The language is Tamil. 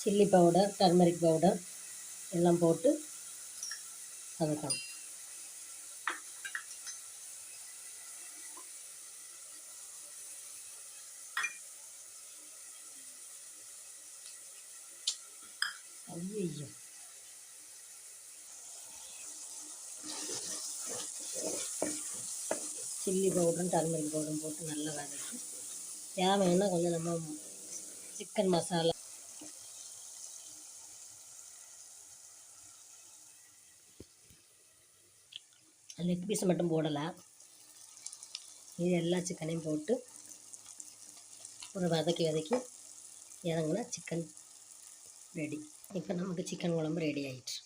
சில்லி பவுடர், டர்மரிக் பவுடர் எல்லாம் போட்டு வதக்கணும். ஐயோ, சில்லி பவுடரும் டர்மரிக் பவுடரும் போட்டு நல்லா வதக்கி தேவைன்னா கொஞ்சம் நம்ம சிக்கன் மசாலா லெக் பீஸ் மட்டும் போடலாம். இது எல்லா சிக்கனையும் போட்டு ஒரு வதக்கி இறங்குனா சிக்கன் ரெடி. இப்போ நமக்கு சிக்கன் குழம்பு ரெடி ஆயிடுச்சு.